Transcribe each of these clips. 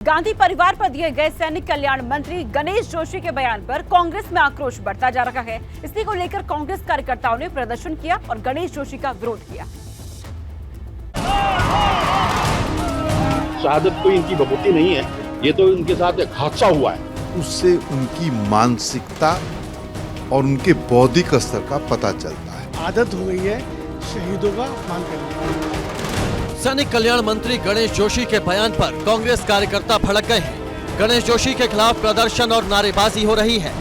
गांधी परिवार पर दिए गए सैनिक कल्याण मंत्री गणेश जोशी के बयान पर कांग्रेस में आक्रोश बढ़ता जा रहा है। इसी को लेकर कांग्रेस कार्यकर्ताओं ने प्रदर्शन किया और गणेश जोशी का विरोध किया। शहादत कोई इनकी बपूती नहीं है, ये तो इनके साथ एक हादसा हुआ है। उससे उनकी मानसिकता और उनके बौद्धिक स्तर का पता चलता है। आदत हो गई है शहीदों का अपमान करने की। सैनिक कल्याण मंत्री गणेश जोशी के बयान पर कांग्रेस कार्यकर्ता भड़क गए हैं। गणेश जोशी के खिलाफ प्रदर्शन और नारेबाजी हो रही है।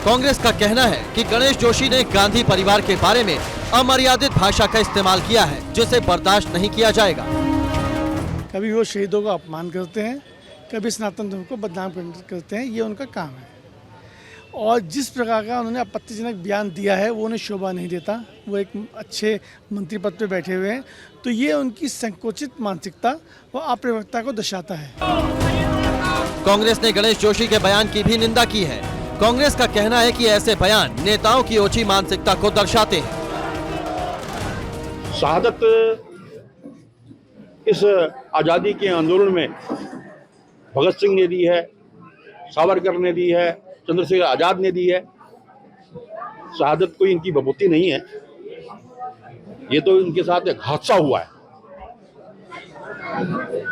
कांग्रेस का कहना है कि गणेश जोशी ने गांधी परिवार के बारे में अमर्यादित भाषा का इस्तेमाल किया है, जिसे बर्दाश्त नहीं किया जाएगा। कभी वो शहीदों का अपमान करते हैं, कभी सनातन धर्म को बदनाम करते हैं, ये उनका काम है। और जिस प्रकार का उन्होंने आपत्तिजनक बयान दिया है वो उन्हें शोभा नहीं देता। वो एक अच्छे मंत्री पद पे बैठे हुए हैं, तो ये उनकी संकुचित मानसिकता व अप्रवक्ता को दर्शाता है। कांग्रेस ने गणेश जोशी के बयान की भी निंदा की है। कांग्रेस का कहना है कि ऐसे बयान नेताओं की ओछी मानसिकता को दर्शाते हैं। शहादत इस आज़ादी के आंदोलन में भगत सिंह ने दी है, सावरकर ने दी है, चंद्रशेखर आजाद ने दी है। शहादत कोई इनकी बपूती नहीं है, ये तो इनके साथ एक हादसा हुआ है।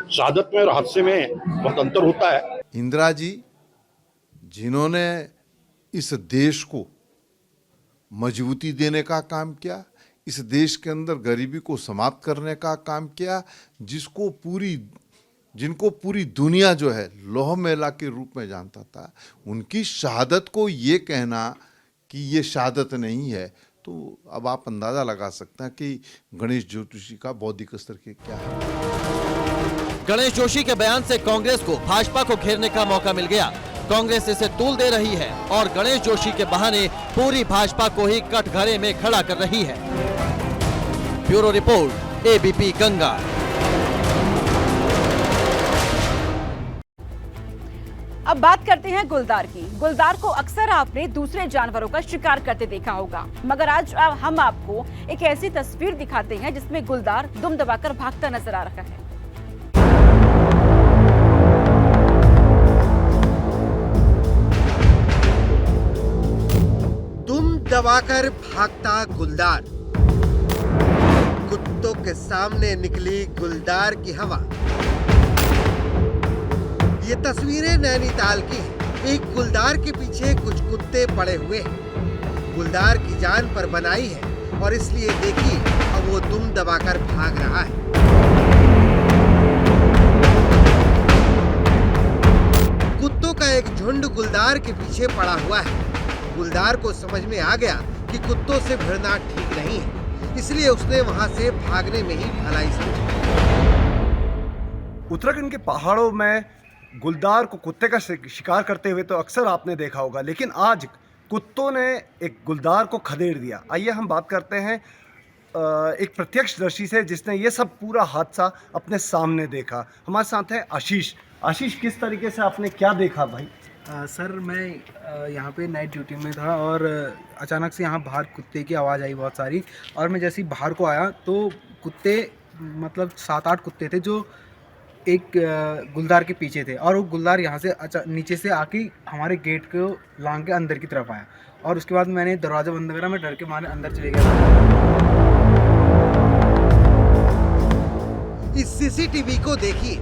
शहादत में और हादसे में बहुत अंतर होता है। इंदिरा जी जिन्होंने इस देश को मजबूती देने का काम किया, इस देश के अंदर गरीबी को समाप्त करने का काम किया, जिनको पूरी दुनिया जो है लौह मेला के रूप में जानता था, उनकी शहादत को ये कहना कि ये शहादत नहीं है, तो अब आप अंदाजा लगा सकते हैं कि गणेश जोशी का बौद्धिक स्तर के क्या है। गणेश जोशी के बयान से कांग्रेस को भाजपा को घेरने का मौका मिल गया। कांग्रेस इसे तूल दे रही है और गणेश जोशी के बहाने पूरी भाजपा को ही कटघरे में खड़ा कर रही है। Bureau report, ABP Ganga. अब बात करते हैं गुलदार की। गुलदार को अक्सर आपने दूसरे जानवरों का शिकार करते देखा होगा, मगर आज हम आपको एक ऐसी तस्वीर दिखाते हैं जिसमें गुलदार दुम दबाकर भागता नजर आ रहा है। दुम दबाकर भागता गुलदार। कुत्तों के सामने निकली गुलदार की हवा। ये तस्वीरें नैनीताल की हैं। एक गुलदार के पीछे कुछ कुत्ते पड़े हुए हैं। गुलदार की जान पर बनाई है और इसलिए देखिए अब वो दुम दबाकर भाग रहा है। कुत्तों का एक झुंड गुलदार के पीछे पड़ा हुआ है। गुलदार को समझ में आ गया कि कुत्तों से भिड़ना ठीक नहीं है, इसलिए उसने वहां से भागने में ही भलाई समझी। उत्तराखंड के पहाड़ों में गुलदार को कुत्ते का शिकार करते हुए तो अक्सर आपने देखा होगा, लेकिन आज कुत्तों ने एक गुलदार को खदेड़ दिया। आइए हम बात करते हैं एक प्रत्यक्षदर्शी से जिसने ये सब पूरा हादसा अपने सामने देखा। हमारे साथ है आशीष। आशीष, किस तरीके से आपने क्या देखा भाई? सर मैं यहाँ पे नाइट ड्यूटी में था और अचानक से यहाँ बाहर कुत्ते की आवाज़ आई बहुत सारी, और मैं जैसे ही बाहर को आया तो कुत्ते मतलब 7-8 कुत्ते थे जो एक गुलदार के पीछे थे, और वो गुलदार यहाँ से नीचे से आके हमारे गेट को लांग के अंदर की तरफ आया, और उसके बाद मैंने दरवाज़ा बंद करा। मैं डर के मारे अंदर चले गया। इस सीसीटीवी को देखिए।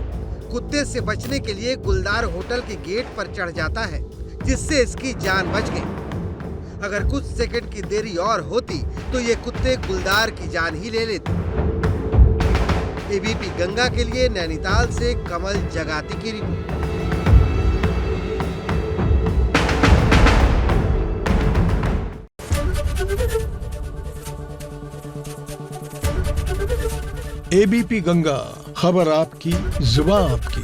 कुत्ते से बचने के लिए गुलदार होटल के गेट पर चढ़ जाता है, जिससे इसकी जान बच गई। अगर कुछ सेकंड की देरी और होती तो ये कुत्ते गुलदार की जान ही ले लेते। एबीपी गंगा के लिए नैनीताल से कमल जगाती की रिपोर्ट। एबीपी गंगा, खबर आपकी, जुबान आपकी।